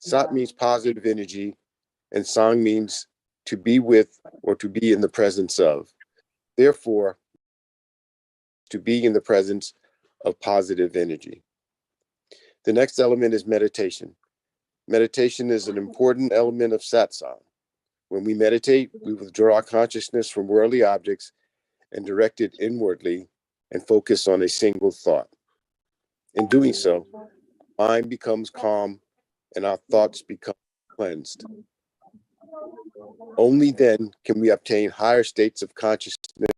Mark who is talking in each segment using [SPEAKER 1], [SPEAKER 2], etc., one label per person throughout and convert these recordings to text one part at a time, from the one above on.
[SPEAKER 1] Sat means positive energy, and Sang means to be with or to be in the presence of. Therefore, to be in the presence of positive energy. The next element is meditation. Meditation is an important element of satsang. When we meditate, we withdraw our consciousness from worldly objects and direct it inwardly and focus on a single thought. In doing so, mind becomes calm and our thoughts become cleansed. Only then can we obtain higher states of consciousness,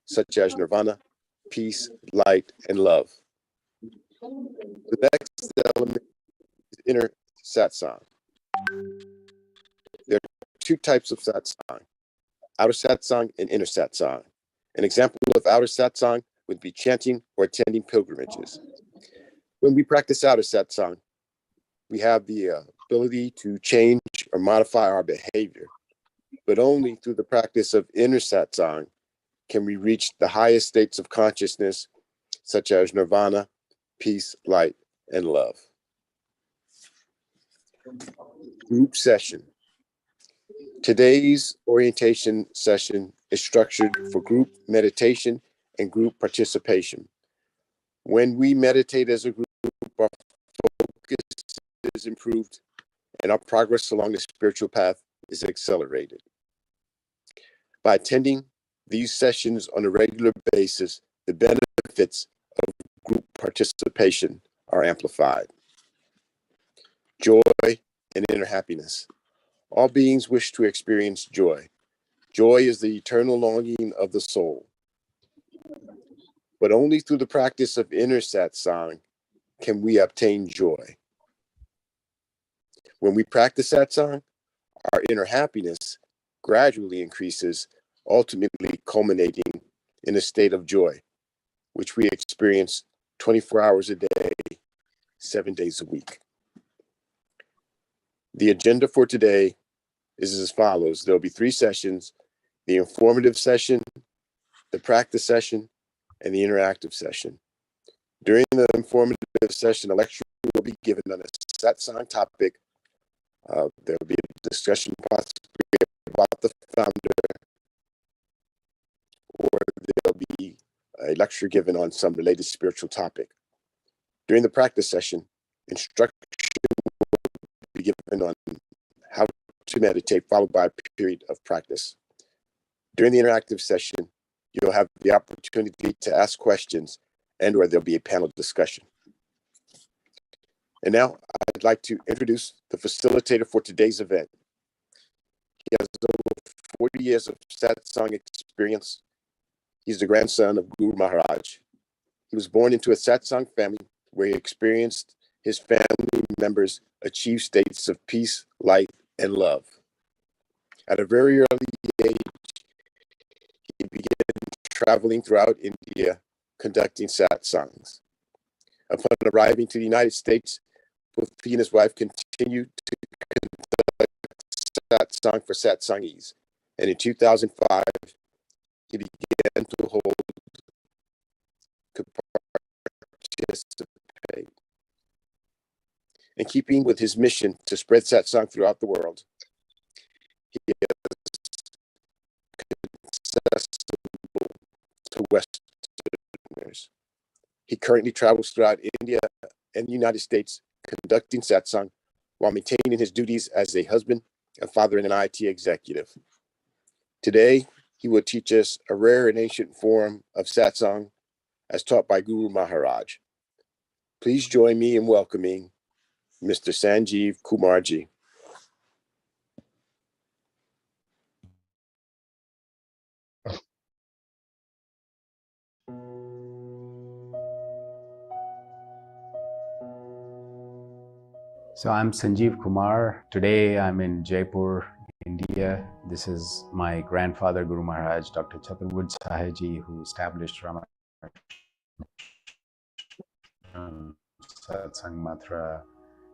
[SPEAKER 1] such as nirvana, peace, light, and love. The next element is inner satsang. There are two types of satsang, outer satsang and inner satsang. An example of outer satsang would be chanting or attending pilgrimages. When we practice outer satsang, we have the ability to change or modify our behavior, but only through the practice of inner satsang can we reach the highest states of consciousness, such as nirvana, peace, light, and love. Group session. Today's orientation session is structured for group meditation and group participation. When we meditate as a group, our focus is improved and our progress along the spiritual path is accelerated. By attending these sessions on a regular basis, the benefits of group participation are amplified. Joy and inner happiness. All beings wish to experience joy. Joy is the eternal longing of the soul. But only through the practice of inner satsang can we obtain joy. When we practice satsang, our inner happiness gradually increases, ultimately culminating in a state of joy, which we experience 24 hours a day, 7 days a week. The agenda for today is as follows. There'll be 3 sessions: the informative session, the practice session, and the interactive session. During the informative session, a lecture will be given on a satsang topic. There will be a discussion possibly about the founder, or there'll be a lecture given on some related spiritual topic. During the practice session, instruction will be given on how to meditate, followed by a period of practice. During the interactive session, you'll have the opportunity to ask questions and/or there'll be a panel discussion. And now I'd like to introduce the facilitator for today's event. He has over 40 years of satsang experience. He's the grandson of Guru Maharaj. He was born into a satsang family where he experienced his family members achieve states of peace, light, and love. At a very early age, he began traveling throughout India, conducting satsangs. Upon arriving to the United States, both he and his wife continued to conduct satsang for satsangis. And in 2005, he began to hold, could participate. In keeping with his mission to spread satsang throughout the world, he is accessible to Westerners. He currently travels throughout India and the United States, conducting satsang while maintaining his duties as a husband, a father, and an IT executive. Today, he will teach us a rare and ancient form of satsang as taught by Guru Maharaj. Please join me in welcoming Mr. Sanjeev Kumarji.
[SPEAKER 2] So I'm Sanjeev Kumar. Today I'm in Jaipur, India. This is my grandfather, Guru Maharaj, Dr. Chaturved Sahaji, who established Rama Satsang Matra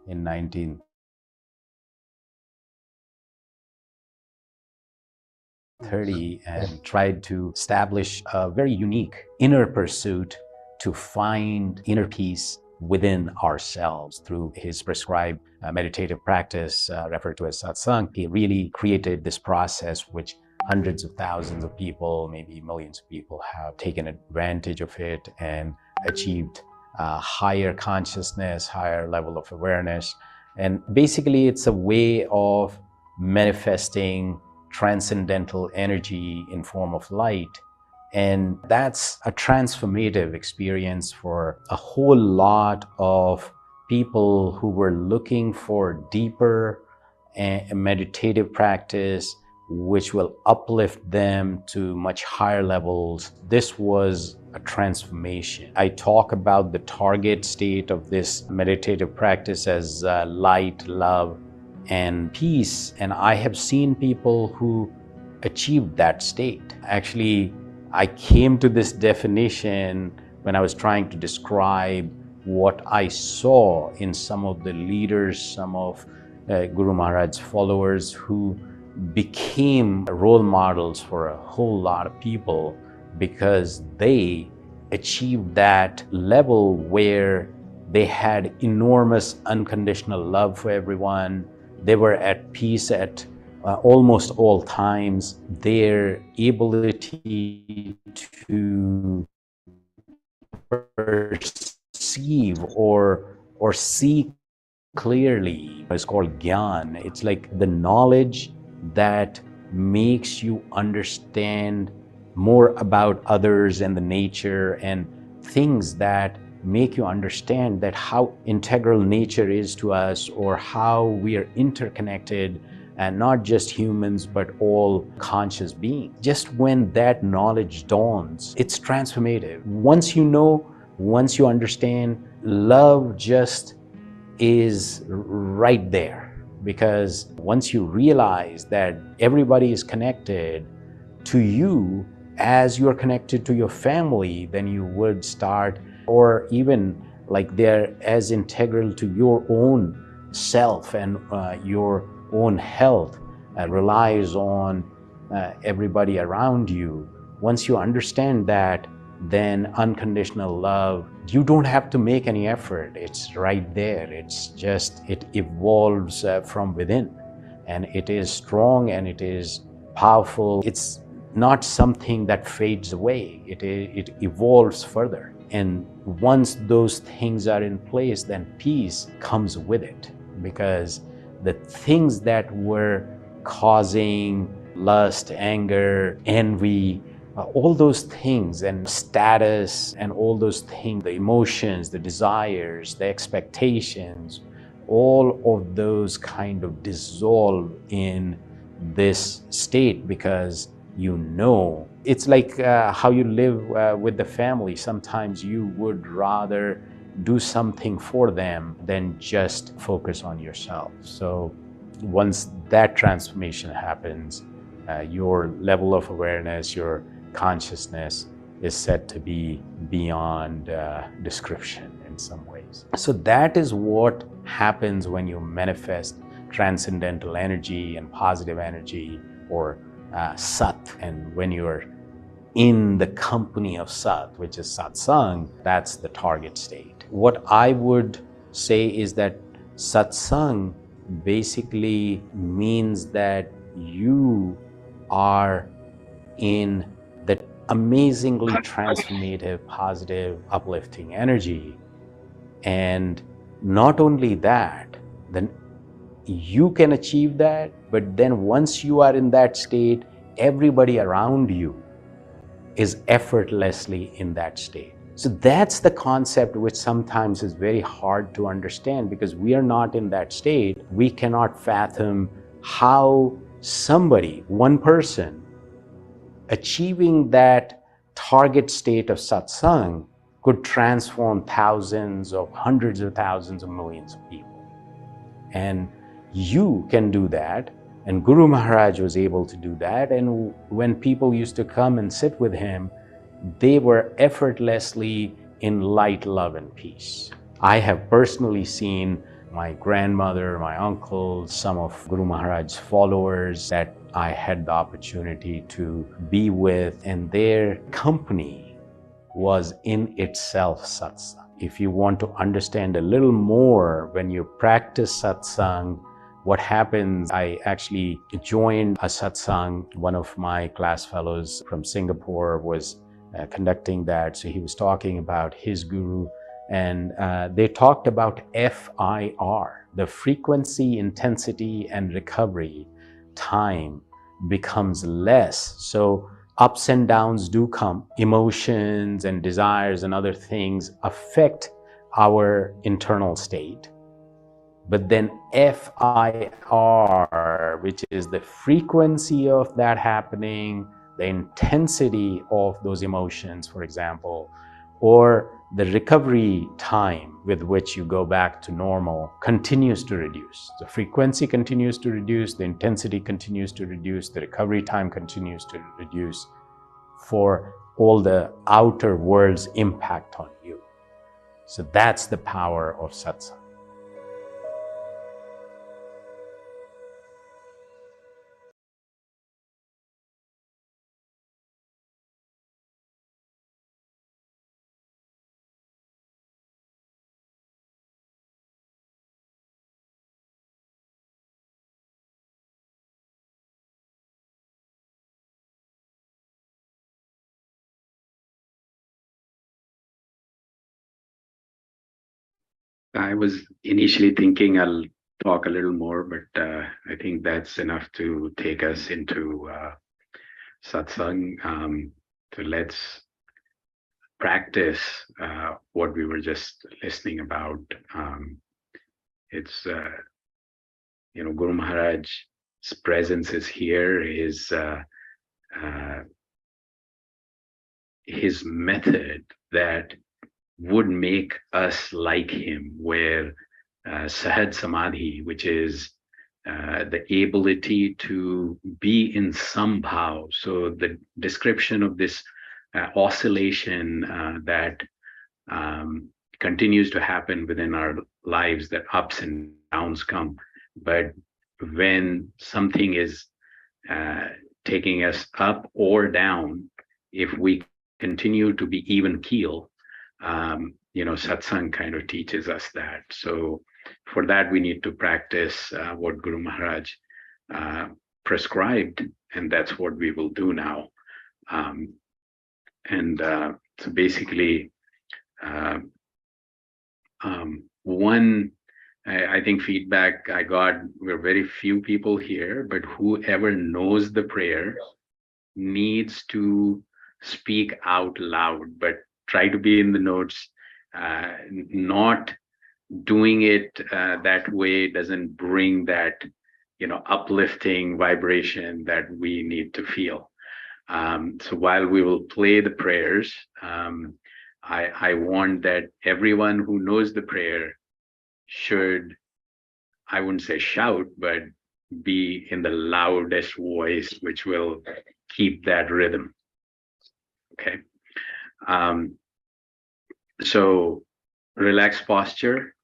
[SPEAKER 2] in 1930 and tried to establish a very unique inner pursuit to find inner peace within ourselves through his prescribed meditative practice referred to as satsang. He really created this process which hundreds of thousands of people, maybe millions of people, have taken advantage of it and achieved higher consciousness, higher level of awareness. And basically, it's a way of manifesting transcendental energy in form of light. And that's a transformative experience for a whole lot of people who were looking for deeper meditative practice, which will uplift them to much higher levels. This was a transformation. I talk about the target state of this meditative practice as light, love, and peace. And I have seen people who achieved that state. Actually, I came to this definition when I was trying to describe what I saw in some of the leaders, some of Guru Maharaj's followers who became role models for a whole lot of people because they achieved that level where they had enormous unconditional love for everyone. They were at peace at almost all times. Their ability to perceive or see clearly is called gyan. It's like the knowledge that makes you understand more about others and the nature and things that make you understand that how integral nature is to us, or how we are interconnected, and not just humans but all conscious beings. Just when that knowledge dawns, it's transformative. Once you know, once you understand, love just is right there. Because once you realize that everybody is connected to you as you're connected to your family, then you would start, or even like they're as integral to your own self, and your own health relies on everybody around you. Once you understand that, then unconditional love, you don't have to make any effort. It's right there. It's just, it evolves from within, and it is strong and it is powerful. It's not something that fades away. It evolves further. And once those things are in place, then peace comes with it, because the things that were causing lust, anger, envy, all those things, and status, and all those things, the emotions, the desires, the expectations, all of those kind of dissolve in this state, because you know. It's like how you live with the family. Sometimes you would rather do something for them than just focus on yourself. So once that transformation happens, your level of awareness, your consciousness is said to be beyond description in some ways. So that is what happens when you manifest transcendental energy and positive energy, or Sat. And when you're in the company of Sat, which is Satsang, that's the target state. What I would say is that Satsang basically means that you are in that amazingly transformative, positive, uplifting energy. And not only that, then you can achieve that, but then once you are in that state, everybody around you is effortlessly in that state. So that's the concept which sometimes is very hard to understand, because we are not in that state. We cannot fathom how somebody, one person, achieving that target state of satsang could transform thousands of, hundreds of thousands of millions of people. And you can do that. And Guru Maharaj was able to do that. And when people used to come and sit with him, they were effortlessly in light, love, and peace. I have personally seen my grandmother, my uncle, some of Guru Maharaj's followers that I had the opportunity to be with, and their company was in itself satsang. if you want to understand a little more when you practice satsang, what happens, I actually joined a satsang. One of my class fellows from Singapore was conducting that. So he was talking about his guru, and they talked about FIR, the frequency, intensity, and recovery time becomes less. So ups and downs do come. Emotions and desires and other things affect our internal state. But then FIR, which is the frequency of that happening, the intensity of those emotions, for example, or the recovery time with which you go back to normal continues to reduce. The frequency continues to reduce, the intensity continues to reduce, the recovery time continues to reduce for all the outer world's impact on you. So that's the power of satsang.
[SPEAKER 3] I was initially thinking I'll talk a little more, but I think that's enough to take us into satsang. So let's practice what we were just listening about. It's Guru Maharaj's presence is here. His method that would make us like him, where Sahaj Samadhi, which is the ability to be in sambhav. So the description of this oscillation that continues to happen within our lives, that ups and downs come. But when something is taking us up or down, if we continue to be even keel, satsang kind of teaches us that. So for that, we need to practice what Guru Maharaj prescribed, and that's what we will do now. So basically, one, I think feedback I got, we're very few people here, but whoever knows the prayer needs to speak out loud, but try to be in the notes. Not doing it that way doesn't bring that uplifting vibration that we need to feel. So while we will play the prayers, I want that everyone who knows the prayer should, I wouldn't say shout, but be in the loudest voice, which will keep that rhythm. Okay. So relaxed posture,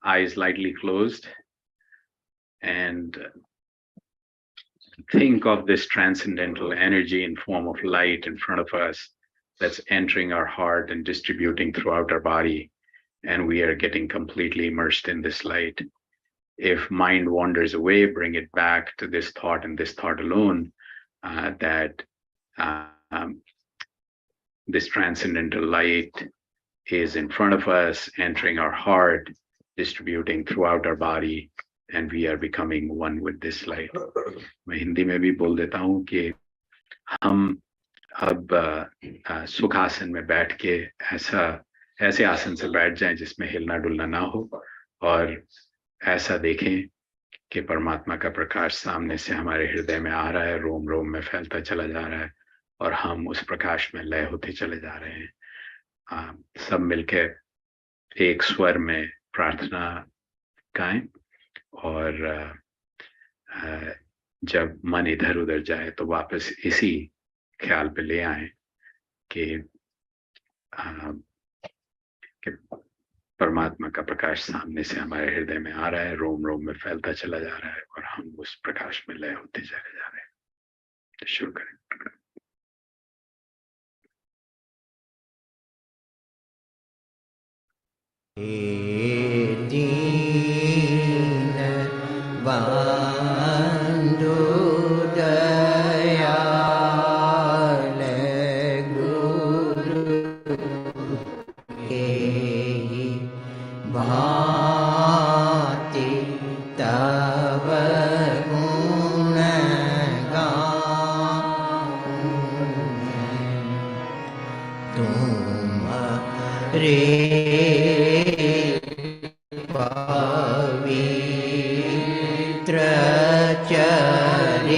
[SPEAKER 3] eyes lightly closed, and think of this transcendental energy in form of light in front of us that's entering our heart and distributing throughout our body, and we are getting completely immersed in this light. If mind wanders away, bring it back to this thought and this thought alone, that this transcendental light is in front of us, entering our heart, distributing throughout our body, and we are becoming one with this light. मैं हिंदी में भी बोल देता हूँ कि हम अब सुखासन में बैठ के ऐसे आसन से बैठ जाएं जिसमें हिलना डुलना ना हो, और ऐसा देखें कि परमात्मा का प्रकाश सामने से हमारे हृदय में आ रहा है, रोम रोम में फैलता चला जा रहा है, और हम उस प्रकाश में लय होते चले जा रहे हैं. सब मिलके एक स्वर में प्रार्थना गाएं, और जब मन इधर उधर जाए तो वापस इसी ख्याल पे ले आए कि परमात्मा का प्रकाश सामने से हमारे हृदय में आ रहा है, रोम रोम में फैलता चला जा रहा है, और हम उस प्रकाश में लय होते चले जा रहे हैं. तो शुरू करें.
[SPEAKER 4] दीन बंधु दयाल गुरु के भांति तब गुण गाऊं तुम रे पवित्र चरित्र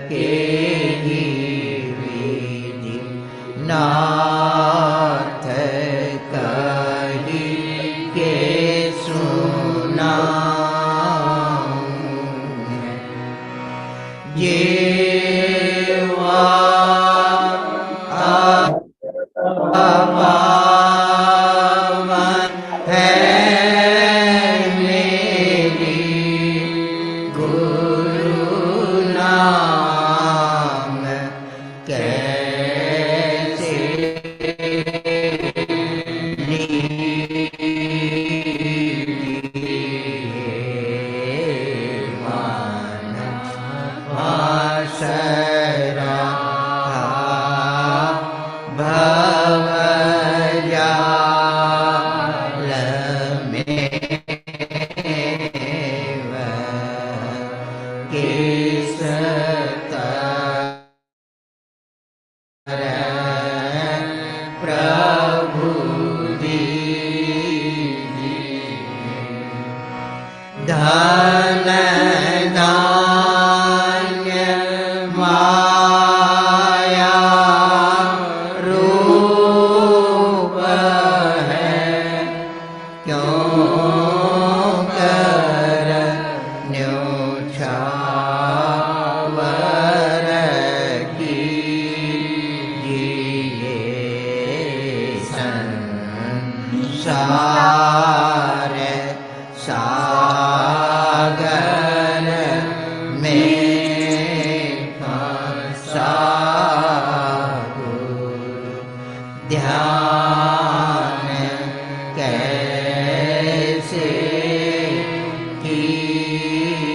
[SPEAKER 4] के विधि नाथ कही के सुनाऊं जेवा पावन है मेरी गुरु नाम कैसे मान आसरा भवजाल में किस तरह प्रभु धन धान्य माया रूप है क्यों कर न्योछावर कीजिए संसार सागर में फंसा गुरु ध्यान कैसे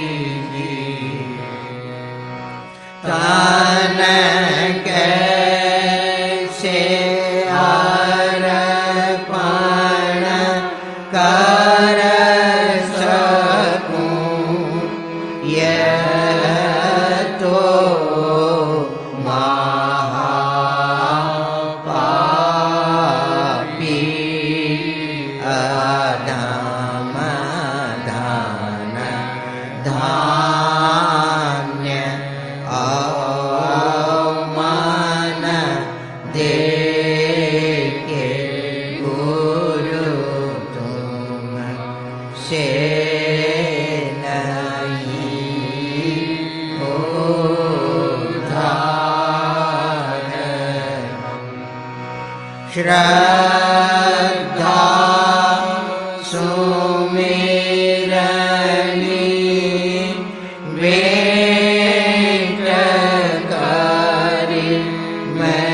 [SPEAKER 4] कीजिए तन कैसे अर्पण कर सकूं यह तो महापापी अधम धन धान्य अवमान दे के गुरु तुम से नहीं उद्धार श्रद्धा सुमिरनी वेट करी मैं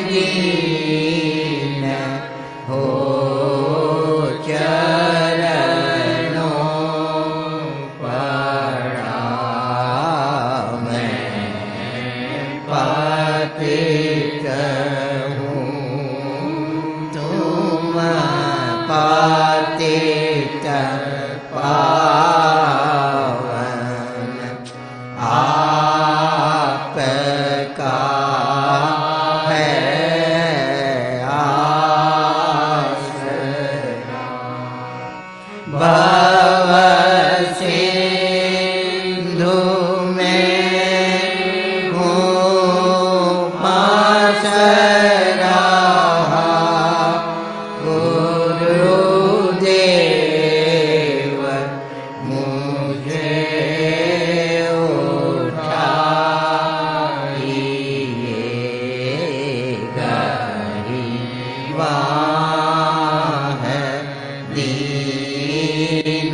[SPEAKER 4] दीन हो चरणों पड़ा मैं पतित हूँ तुम पतित पावन आपका है आसरा भव सिंधु में हूँ फंस रहा गुरुदेव मुझे उठाइएगा गरीबा है दीन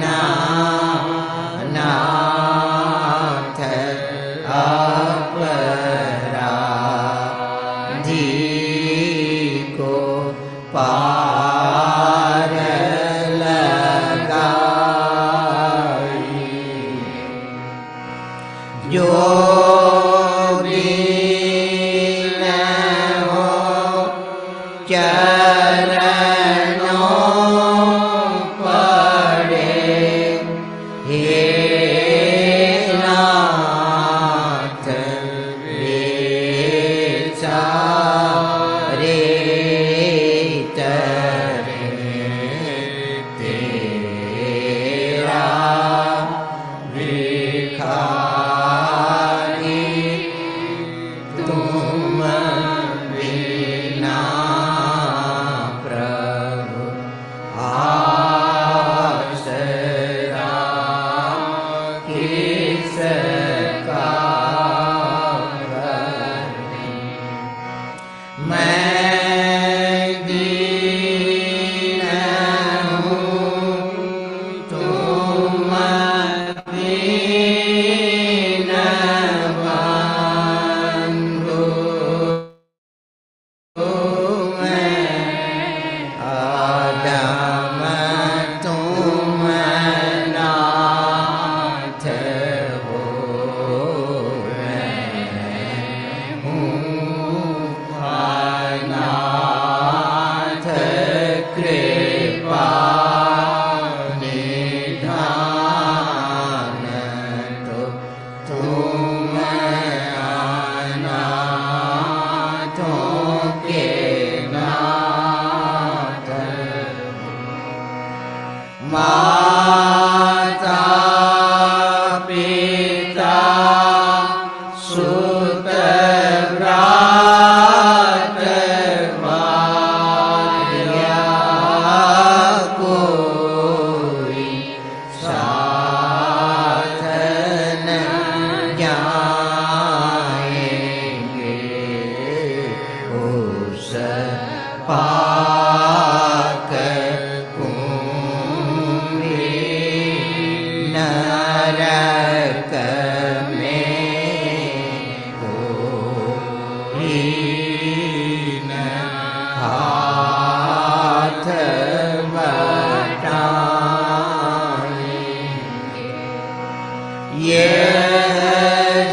[SPEAKER 4] यह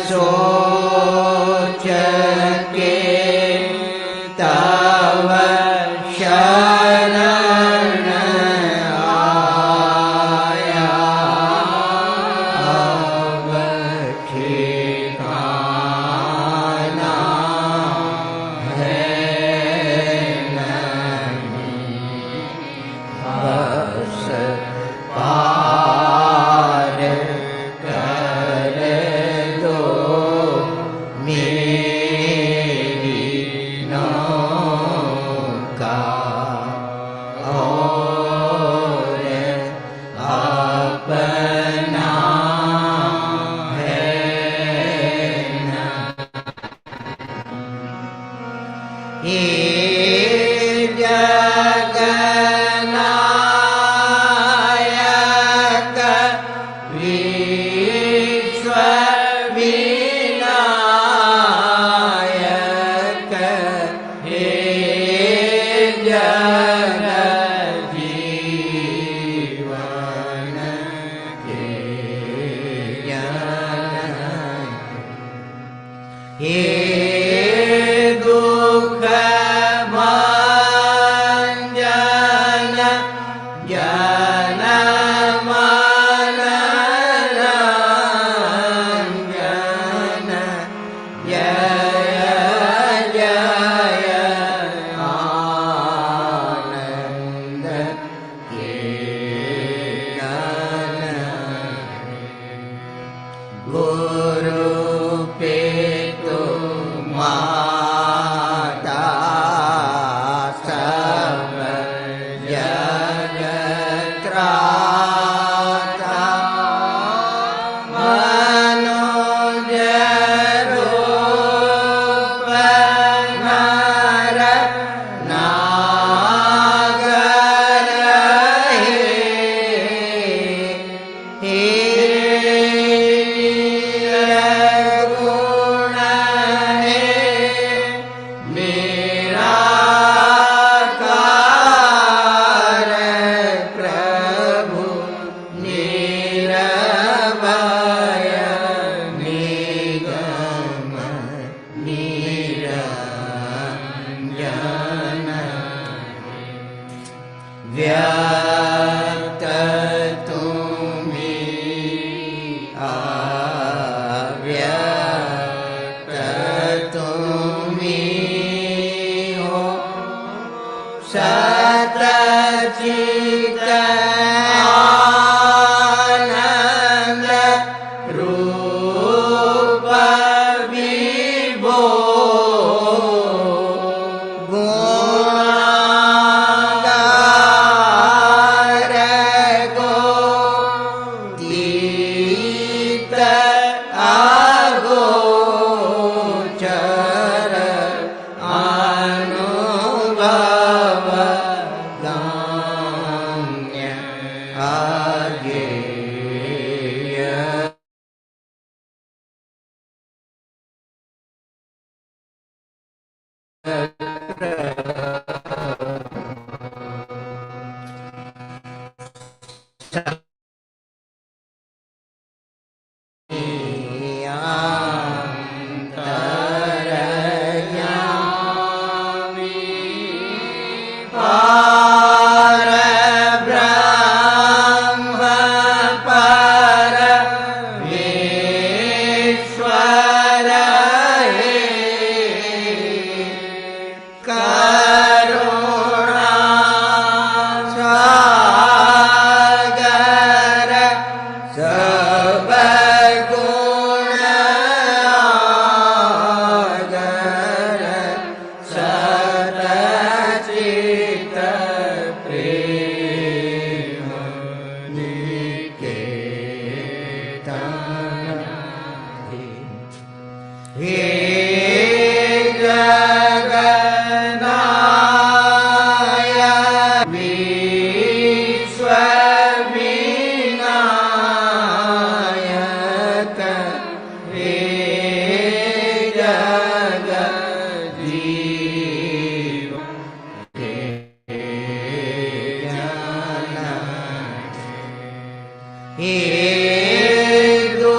[SPEAKER 4] सोच के तव शरण आया अब ठिकाना है नहीं बस पार कर दो मेरी नौका और अपना है हे जगन्नायक विश्व विनायक हे जगजीवन के हे दुख भंजन जन मन रंजन जय जय आनंद के गुरु पे माता सब जगत त्राता मनोज रूप नर नागर हे गुण है मेरा कार प्रभु निरवय निगम निरंजन व्यक्त तुम्ही अव्यक्त तुम्ही हो सतचित आनंद रूप विभो गुणागार गोतीत अगोचर अनुभव गाम्य अज्ञेय अंतरयामी पार ब्रह्म पर ईश्वर हे करुणा सागर सब गुण आगर सतचित प्रेम निकेतन हे जगन्नायक विश्व विनायक हे जगजीवन के जन हे दो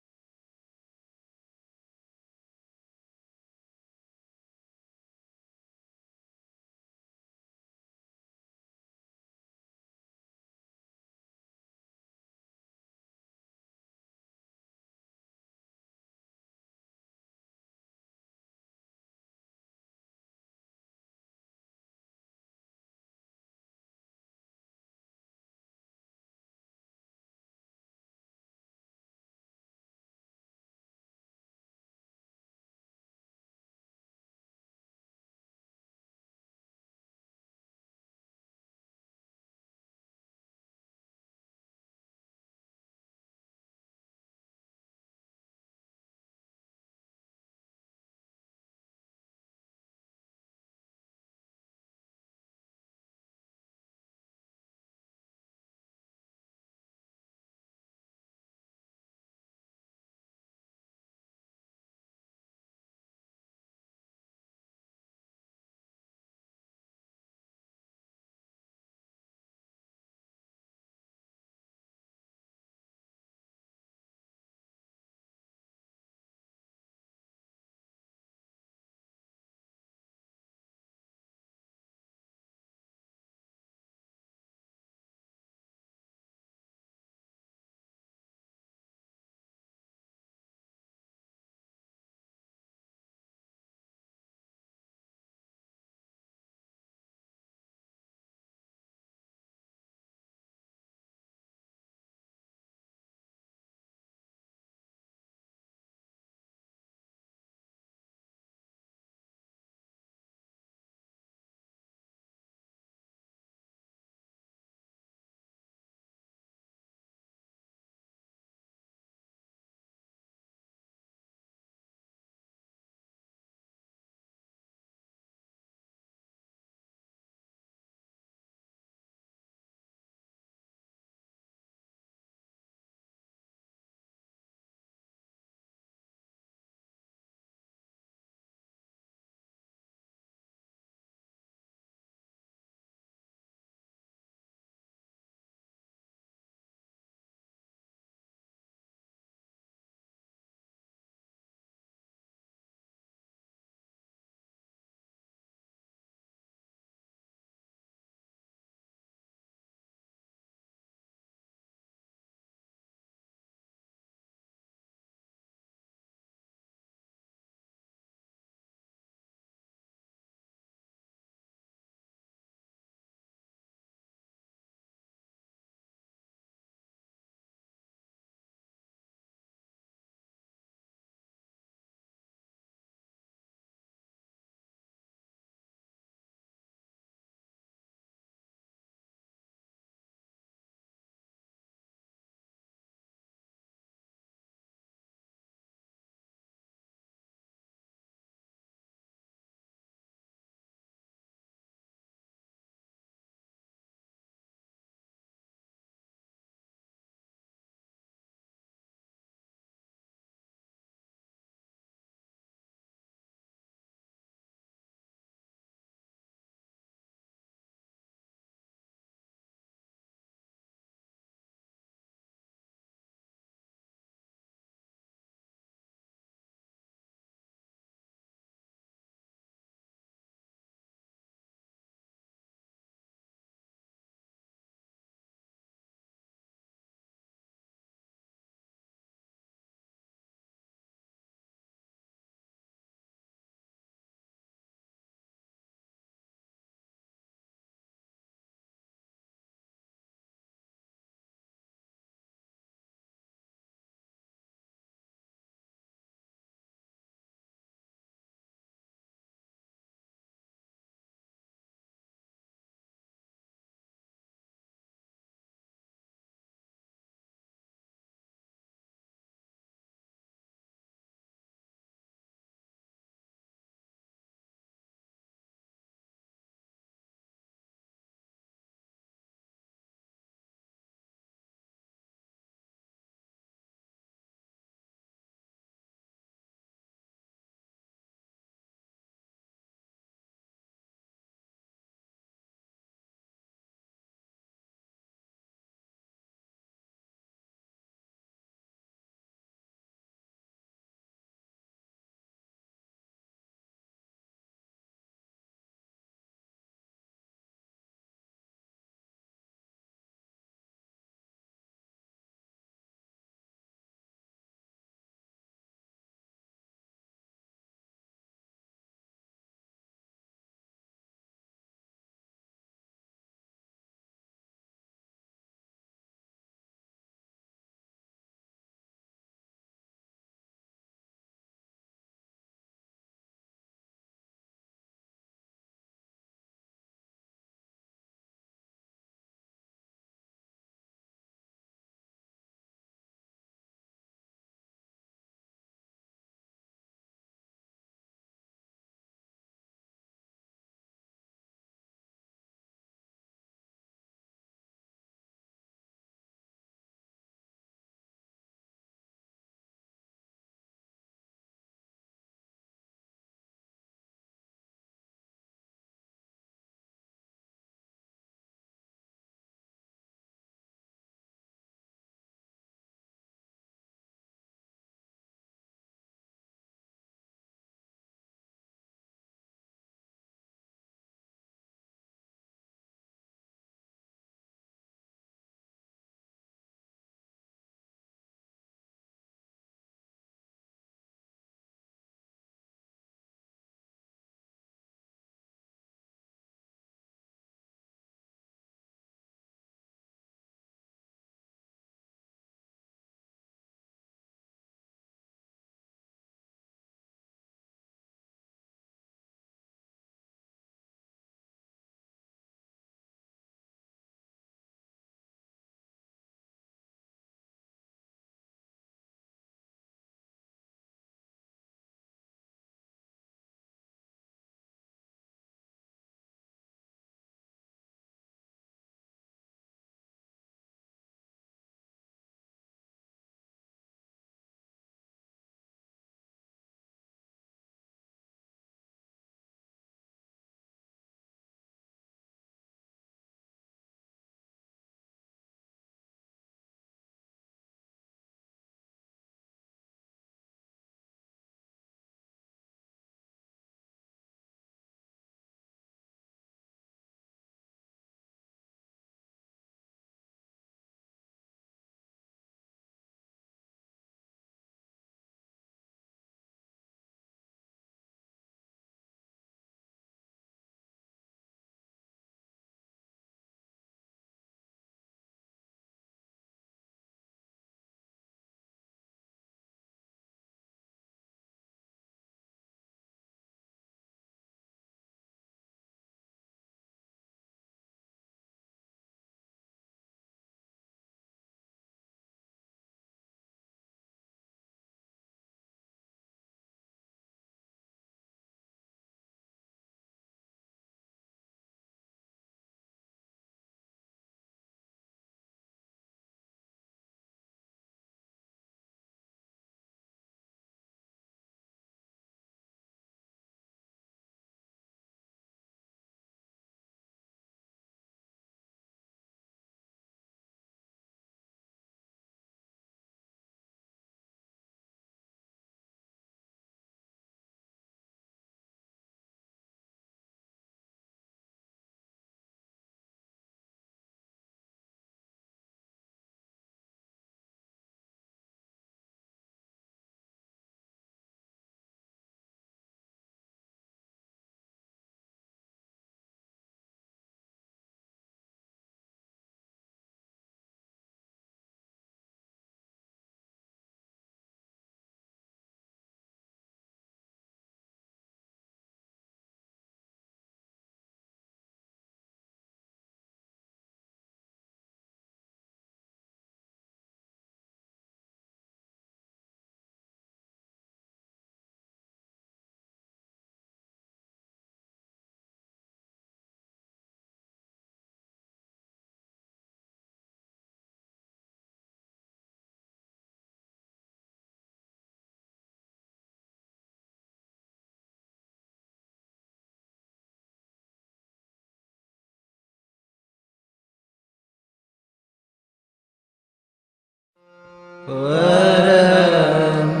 [SPEAKER 4] परम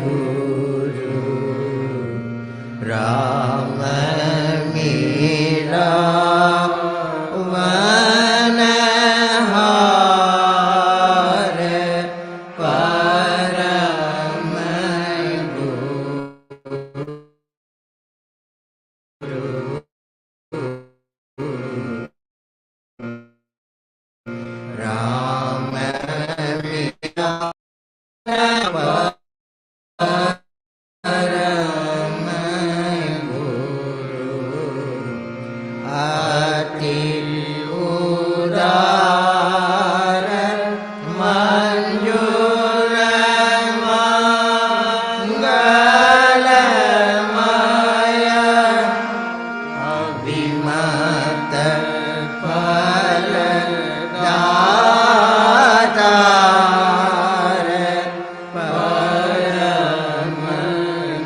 [SPEAKER 4] गुरु राम मेरा वनहार परम राम मेरा परम गुरु अति उदार मंजूर मंगलमय अभिमत फल दातार परम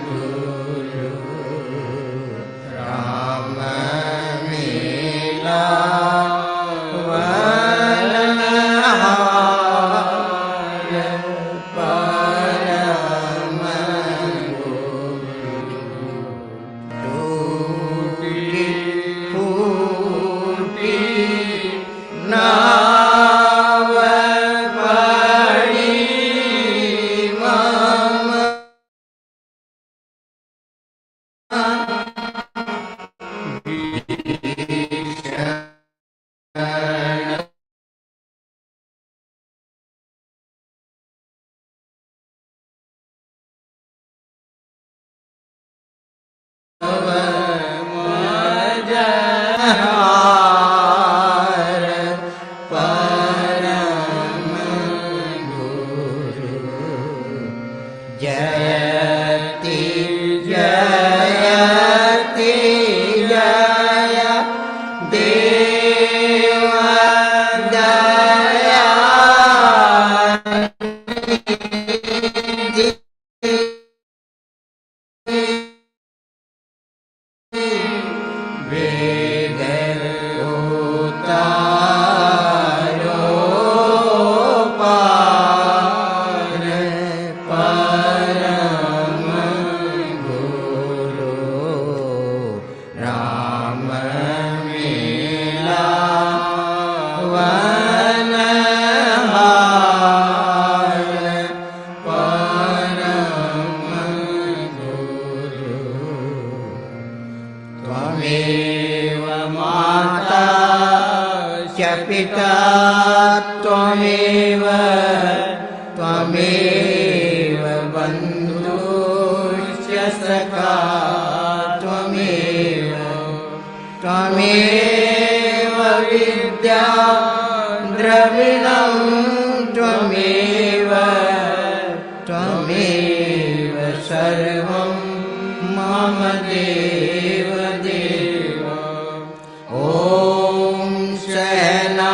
[SPEAKER 4] गुरु राम मिला वनहार परम टूटी फूटी नाव पड़ी मम मजहार परम गुरु जयति जयति जय देव दया वेद उतारो पार परम गुरु राम मिला वनहार परम गुरु त्वमेव माता च पिता त्वमेव त्वमेव बन्धुश्च सखा त्वमेव त्वमेव विद्या द्रविणं त्वमेव त्वमेव सर्वं मम देव देव ॐ सहना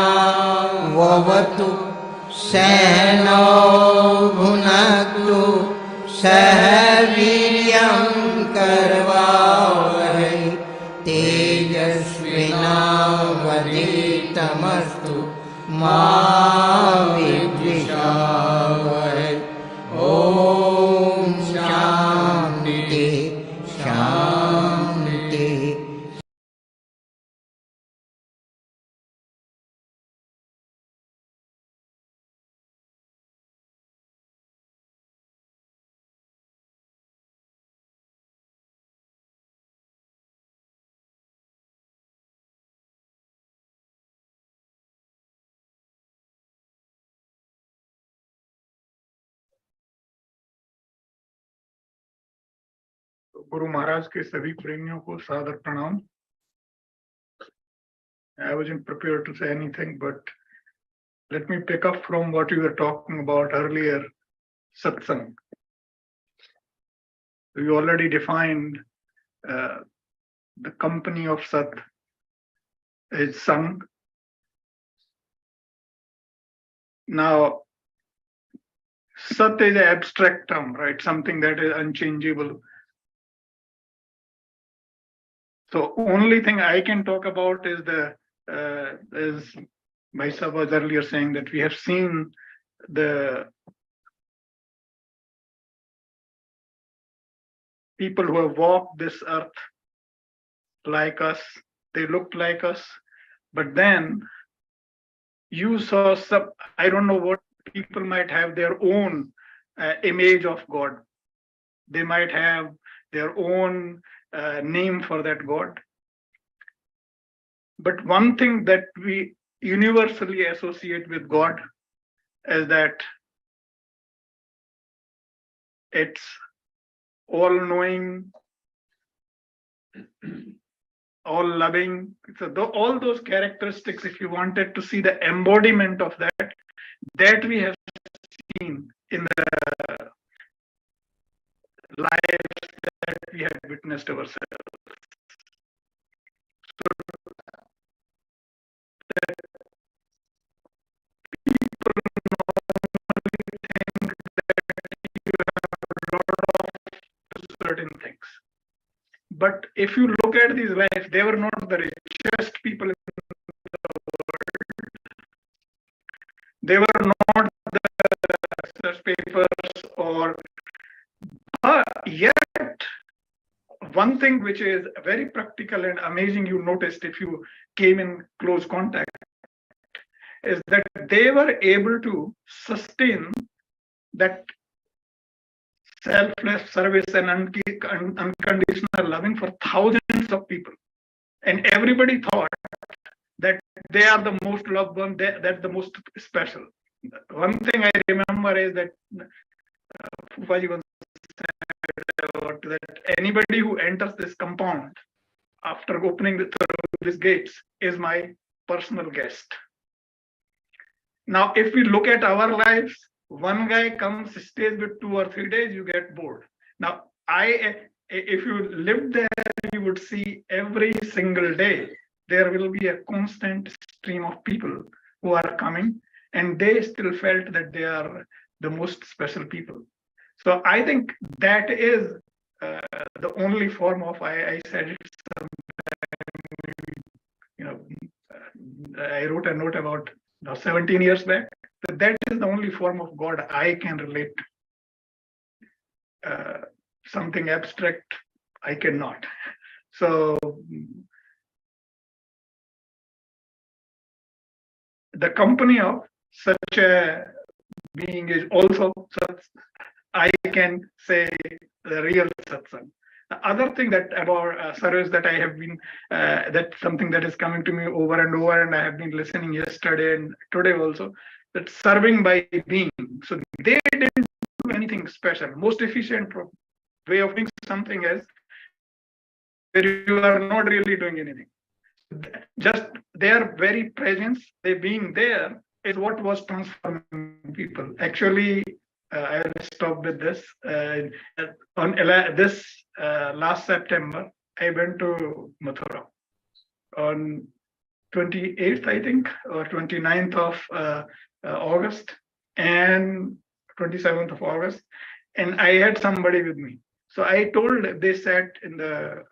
[SPEAKER 4] ववतु सहनौ भुनक्तु सह वीर्यं करवावहै तेजस्विनावधीतमस्तु मा विद्विषावहै ॐ शान्ति शान्ति
[SPEAKER 5] गुरु महाराज के सभी प्रेमियों को सादर प्रणाम. I wasn't prepared to say anything, but let me pick up from what you were talking about earlier, satsang. We already defined the company of Sat is Sang. Now, Sat is an abstract term, right? Something that is unchangeable. So only thing I can talk about is as Maisa was earlier saying, that we have seen the people who have walked this earth like us, they looked like us, but then you saw some, I don't know what, people might have their own image of God. They might have their own name for that God. But one thing that we universally associate with God is that it's all-knowing, all-loving. So all those characteristics, if you wanted to see the embodiment of that we have seen in the lives that we have witnessed ourselves. Certain things. But if you look at these lives, they were not the richest people in the world. They were not the research papers or, yet one thing which is very practical and amazing, you noticed if you came in close contact, is that they were able to sustain that selfless service and unconditional loving for thousands of people. And everybody thought that they are the most loved one, that's the most special. One thing I remember is that Fufaji once said about that anybody who enters this compound after opening these gates is my personal guest. Now, if we look at our lives, one guy comes, stays with 2 or 3 days, you get bored. Now, if you lived there, you would see every single day, there will be a constant stream of people who are coming, and they still felt that they are the most special people. So I think that is the only form of, I said it I wrote a note about 17 years back, that is the only form of God I can relate to. Something abstract, I cannot. So the company of such a being is also such, I can say, the real satsang. The other thing that about service that I have been, that's something that is coming to me over and over, and I have been listening yesterday and today also, that serving by being. So they didn't do anything special. Most efficient way of doing something is where you are not really doing anything. Just their very presence, they being there, is what was transforming people. Actually, I will stop with this. On this last September, I went to Mathura on 28th, I think, or 29th of August and 27th of August, and I had somebody with me. So I told, they sat in the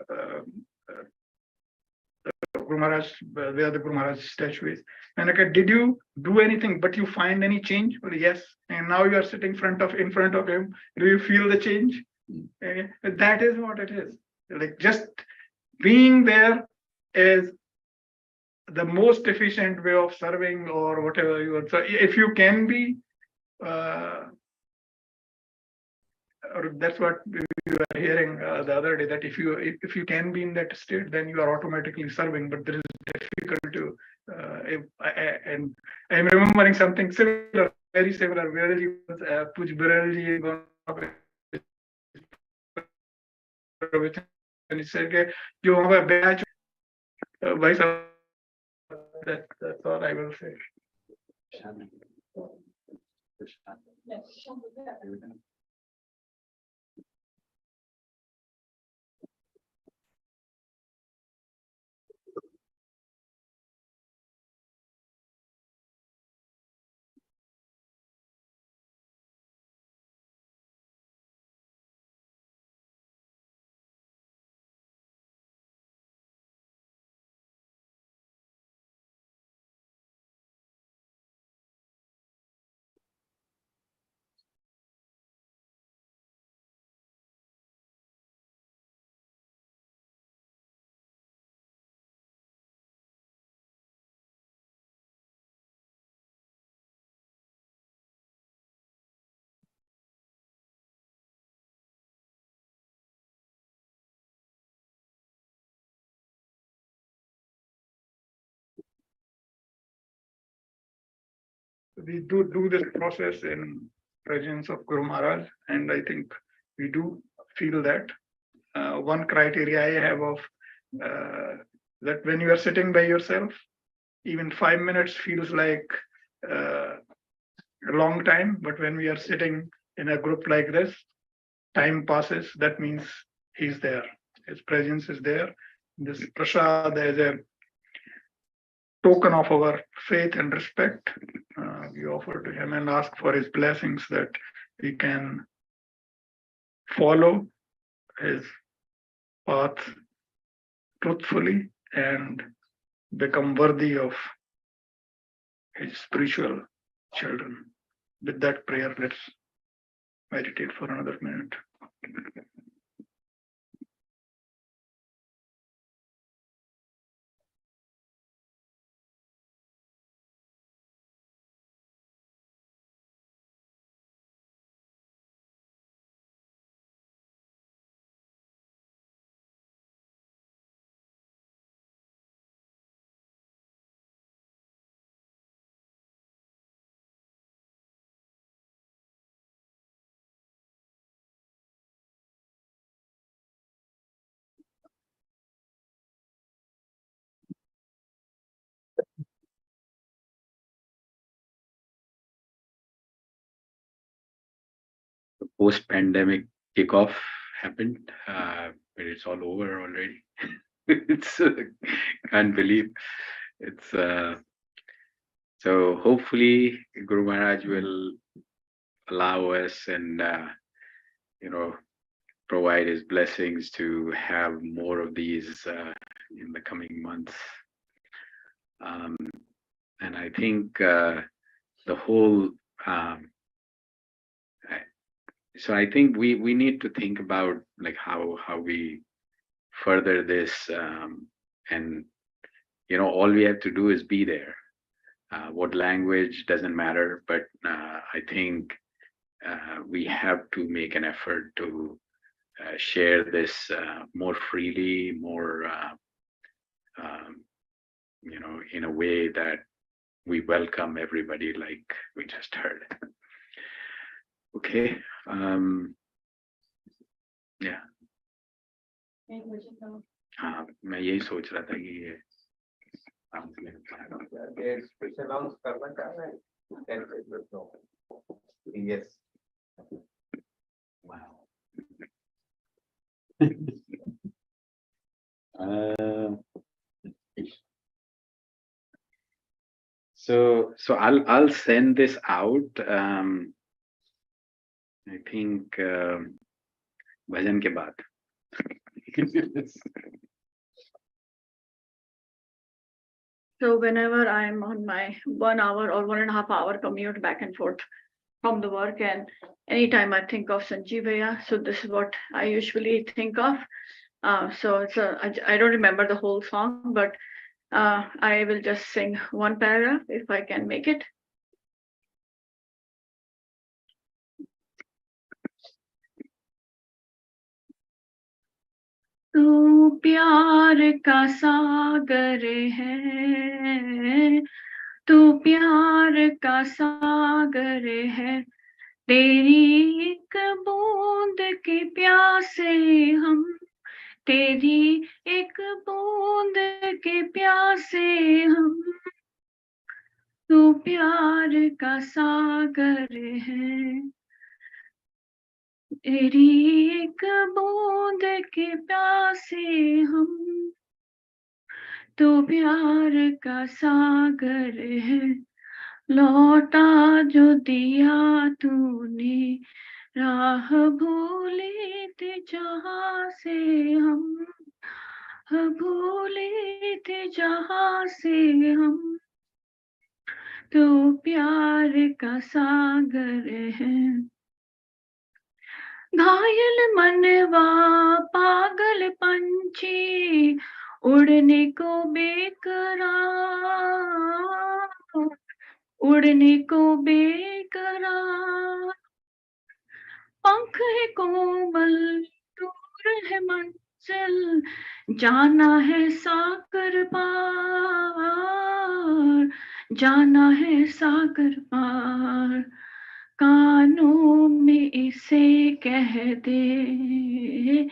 [SPEAKER 5] Guru Maharaj, where the Guru Maharaj statue is. And okay, did you do anything, but you find any change? Well, yes. And now you are sitting in front of him. Do you feel the change? That is what it is. Like, just being there is the most efficient way of serving, or whatever you want. So if you can be, or that's what we were hearing the other day, that if you can be in that state, then you are automatically serving. But there is difficult to, and I'm remembering something similar, very similar. Puj Biralji, and he said, "You have a batch." That's all I will say. we do this process in presence of Guru Maharaj, and I think we do feel that. One criteria I have of that when you are sitting by yourself, even 5 minutes feels like a long time, but when we are sitting in a group like this, time passes. That means he's there. His presence is there. This prasad is a token of our faith and respect. We offer to him and ask for his blessings that we can follow his path truthfully and become worthy of his spiritual children. With that prayer, let's meditate for another minute.
[SPEAKER 3] The post-pandemic kickoff happened, but it's all over already. It's can't believe it's. So hopefully Guru Maharaj will allow us and provide his blessings to have more of these in the coming months. And I think the whole. So I think we need to think about like how we further this, and all we have to do is be there. What language doesn't matter, but I think we have to make an effort to share this more freely, more in a way that we welcome everybody, like we just heard. Okay. Yeah. मैं यही सोच रहा था कि ये
[SPEAKER 6] Yes.
[SPEAKER 3] wow. So I'll send this out. I think bhajan ke baad.
[SPEAKER 7] So whenever I'm on my 1 hour or 1.5 hour commute back and forth from the work, and anytime I think of Sanjeevaya, so this is what I usually think of. So I don't remember the whole song, but I will just sing one paragraph if I can make it. तू प्यार का सागर है, तू प्यार का सागर है, तेरी एक बूंद के प्यासे हम, तेरी एक बूंद के प्यासे हम, तू प्यार का सागर है, तेरी एक बूंद के प्यासे हम, तो प्यार का सागर है, लौटा जो दिया तूने, राह भूले थे जहाँ से हम, भूले थे जहाँ से हम, तो प्यार का सागर है। घायल मनवा पागल पंछी, उड़ने को बेकरार, उड़ने को बेकरार, पंख है कोमल दूर है मन मंजिल जाना है सागर पार, जाना है सागर पार, कानों में इसे कह दे,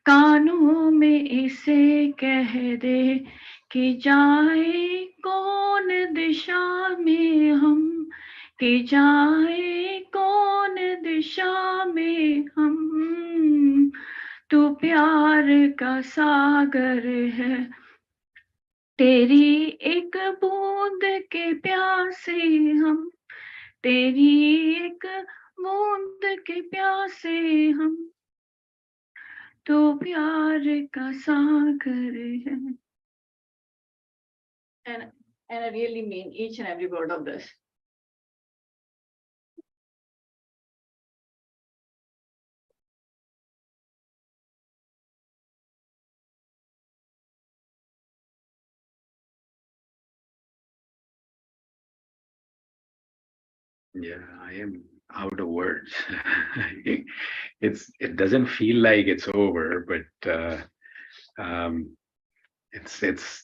[SPEAKER 7] कानों में इसे कह दे कि जाए कौन दिशा में हम, कि जाए कौन दिशा में हम, तू प्यार का सागर है, तेरी एक बूंद के प्यासे हम, तेरी एक बूंद के प्यासे हम, तो प्यार का सागर है. And I really mean each and every word of this.
[SPEAKER 3] Yeah, I am out of words. It doesn't feel like it's over, but it's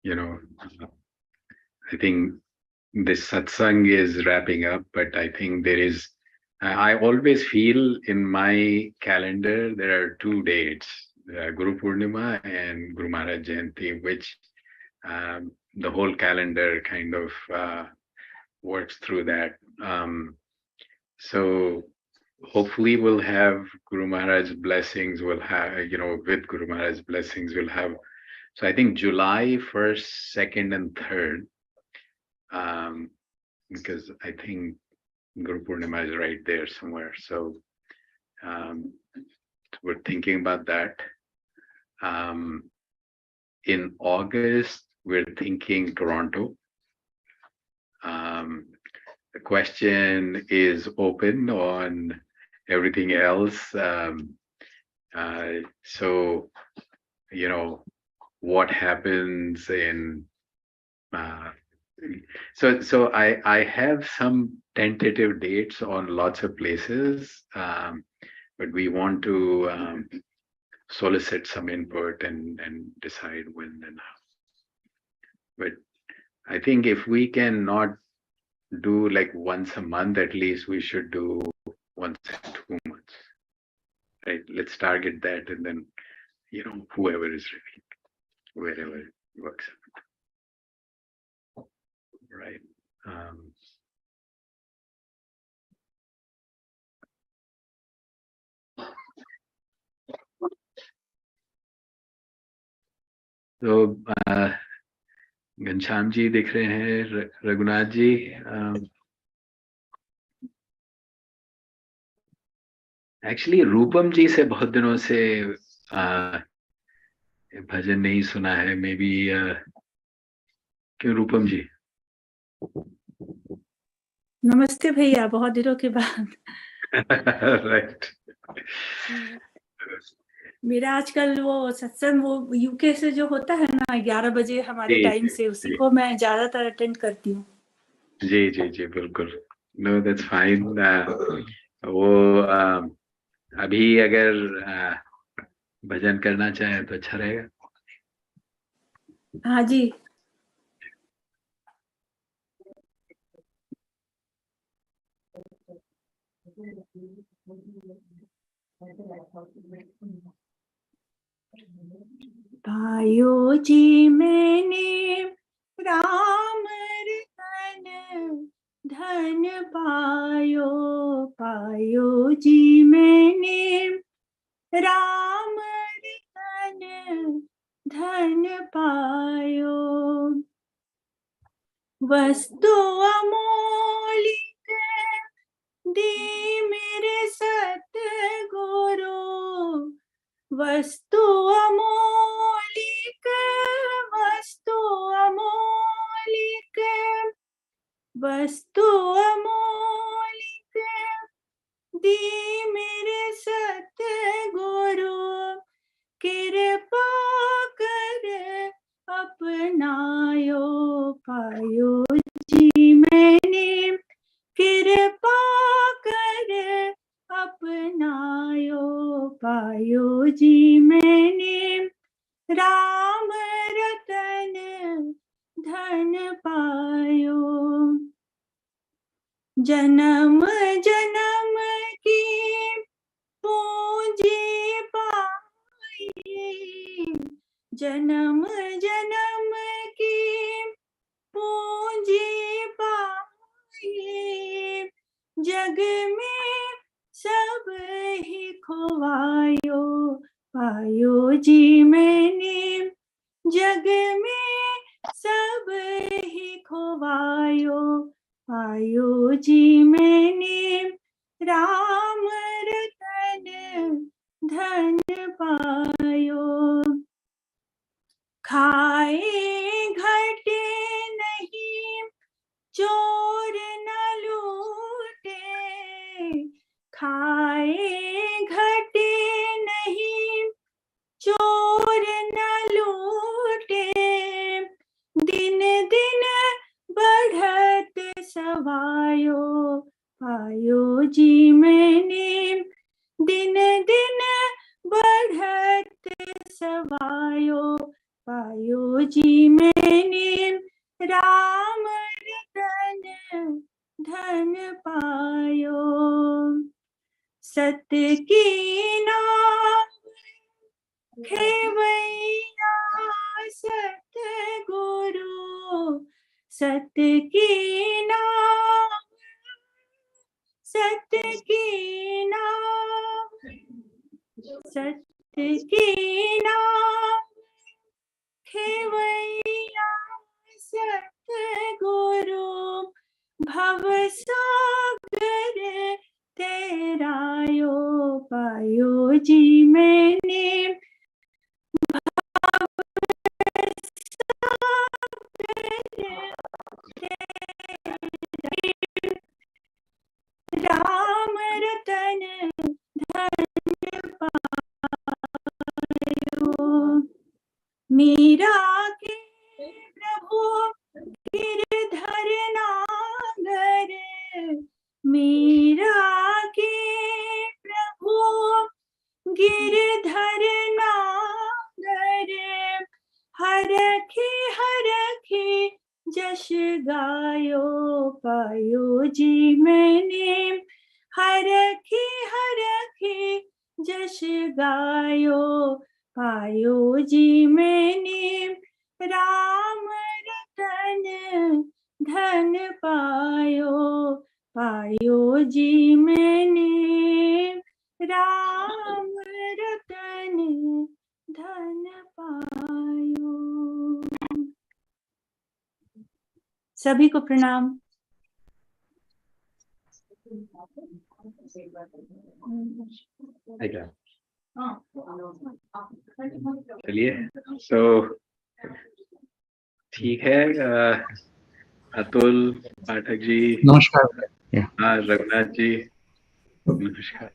[SPEAKER 3] you know, I think this satsang is wrapping up, but I think there is, I always feel in my calendar there are 2 dates, Guru Purnima and Guru Maharaj Jayanti, which the whole calendar kind of works through that. So hopefully we'll have Guru Maharaj's blessings, we'll have, with Guru Maharaj's blessings, we'll have, so I think July 1st, 2nd, and 3rd, because I think Guru Purnima is right there somewhere. So we're thinking about that. In August, we're thinking Toronto. The question is open on everything else. So, what happens in so I have some tentative dates on lots of places, but we want to solicit some input and decide when and how. But I think if we can not do like once a month, at least we should do once in 2 months. Right? Let's target that, and then whoever is ready, wherever it works out. Right. So Ghanshyam ji दिख रहे हैं, Raghunath ji, actually रूपम जी से बहुत दिनों से भजन नहीं सुना है, मे बी क्यों रूपम जी?
[SPEAKER 6] नमस्ते भैया, बहुत दिनों के बाद.
[SPEAKER 3] राइट.
[SPEAKER 6] मेरा आजकल वो सत्संग वो यूके से जो होता है ना 11 बजे हमारे
[SPEAKER 3] जी,
[SPEAKER 6] टाइम
[SPEAKER 3] जी,
[SPEAKER 6] से, उसी
[SPEAKER 3] जी.
[SPEAKER 6] को मैं ज्यादातर अटेंड करती हूँ.
[SPEAKER 3] जी जी जी बिल्कुल. No that's fine. वो अभी अगर भजन करना चाहे तो अच्छा रहेगा.
[SPEAKER 6] हाँ जी. पायो जी मैंने राम धन, धन पायो, पायो जी मैंने राम धन, धन पायो, वस्तु अमोलिक दी मेरे सतगुरु, वस्तु अमोलिक, वस्तु अमोलिक, वस्तु अमोलिक दी मेरे सतगुरु, कृपा कर अपनायो, पायो जी मैंने कृपा कर अपनायो, पायो जी मैंने राम रतन धन पायो। जन्म जन्म की पूंजी पाई, जन्म जन्म की पूंजी पाई। जग में सब ही खोवायो, पायो जी मैंने। जग में सब ही खोवायो, पायो जी मैंने। राम रतन धन पायो। खाए घटे नहीं, चोर न लूटे। खाए घटे नहीं, चोर न लूटे। दिन दिन बढ़त सवायो, पायो जी मैंने। दिन दिन बढ़त सवायो, पायो जी मैंने। राम रतन धन पायो। सत्य की नाम खेवैया, सतगुरु। सत्य की नाम, सत्य की नाम, सत्य की नाम खेवैया, सतगुरु। भव सागर तेरायो, पायो जी मैंने। राम रतन धन पायो। मीरा के प्रभु गिरधर नागर, मीरा के प्रभु गिरधर नागर। हरखी जश गायो, पायो जी मैंने। हरखी जश गायो, पायो जी मैंने। राम रतन धन पायो, पायो जी मैंने। राम रतन धन पायो। सभी को प्रणाम।
[SPEAKER 3] चलिए, सो ठीक है। अतुल पाठक जी,
[SPEAKER 8] नमस्कार।
[SPEAKER 3] हाँ, रघुनाथ जी, नमस्कार।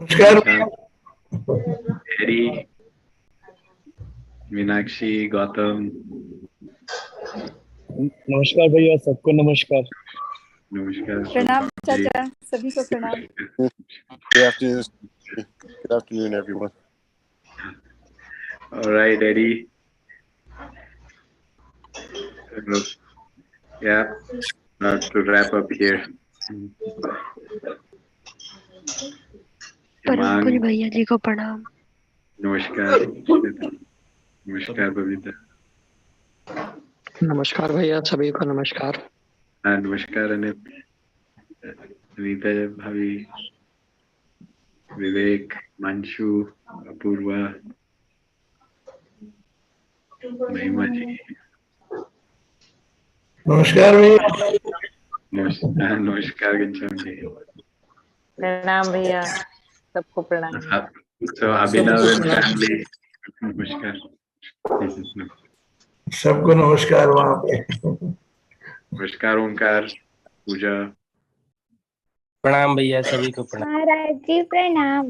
[SPEAKER 8] नमस्कार।
[SPEAKER 3] हैरी, मीनाक्षी, गौतम,
[SPEAKER 8] नमस्कार भैया, सबको नमस्कार।
[SPEAKER 3] नमस्कार।
[SPEAKER 9] प्रणाम चाचा, सभी को प्रणाम।
[SPEAKER 1] Good afternoon. Good afternoon, everyone.
[SPEAKER 3] All right, Eddie. Yeah, to wrap up here.
[SPEAKER 10] परम पूज्य भैया जी को प्रणाम।
[SPEAKER 3] नमस्कार। नमस्कार बबीता।
[SPEAKER 8] नमस्कार भैया, सभी को नमस्कार।
[SPEAKER 3] हाँ, नमस्कार अनीता भाभी, विवेक, मंशु, अपूर्वा, महिमा जी।
[SPEAKER 8] नमस्कार भैया।
[SPEAKER 3] नमस्कार घनश्याम जी।
[SPEAKER 9] प्रणाम भैया, सबको प्रणाम।
[SPEAKER 3] So अभिनव and family, नमस्कार।
[SPEAKER 8] सबको नमस्कार वहाँ पे।
[SPEAKER 3] नमस्कार ओंकार, पूजा।
[SPEAKER 11] प्रणाम भैया, सभी को प्रणाम।
[SPEAKER 12] महाराज जी प्रणाम।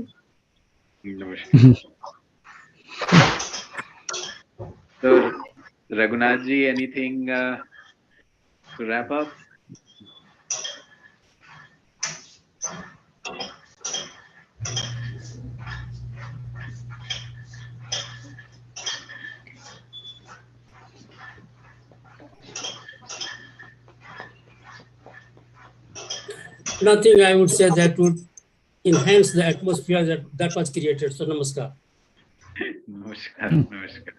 [SPEAKER 3] नमस्कार। So Raghunath ji, anything to wrap up?
[SPEAKER 12] nothing I would say that would enhance the atmosphere that was created. So namaskar.
[SPEAKER 3] Namaskar, namaskar.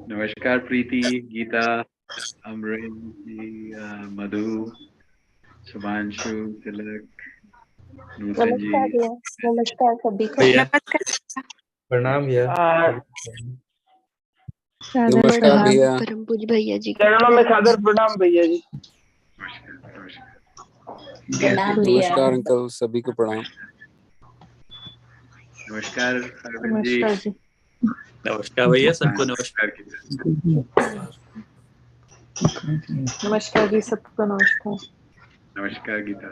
[SPEAKER 3] Namaskar, Preeti, Geeta, Amrin, Madhu, Subhanshu, Tilak, Nutan ji.
[SPEAKER 9] नमस्कार भैया, नमस्कार सभी को।
[SPEAKER 11] भैया
[SPEAKER 9] नमस्कार।
[SPEAKER 11] प्रणाम भैया।
[SPEAKER 10] नमस्कार
[SPEAKER 11] भैया।
[SPEAKER 10] परम पूज्य भैया जी को
[SPEAKER 11] चरणों में सादर प्रणाम भैया जी।
[SPEAKER 13] नमस्कार अंकल, सभी को प्रणाम।
[SPEAKER 3] नमस्कार अरविंद जी।
[SPEAKER 9] नमस्कार जी।
[SPEAKER 11] नमस्कार भैया, सबको नमस्कार।
[SPEAKER 9] नमस्कार जी, सबको नमस्कार।
[SPEAKER 3] नमस्कार गीता।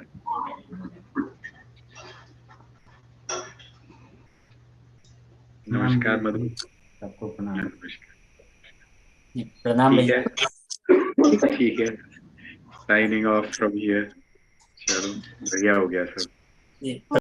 [SPEAKER 3] नमस्कार मधु।
[SPEAKER 14] सबको प्रणाम।
[SPEAKER 3] प्रणाम भैया। ठीक है, साइनिंग ऑफ फ्रॉम हियर। चलो बढ़िया हो गया सब।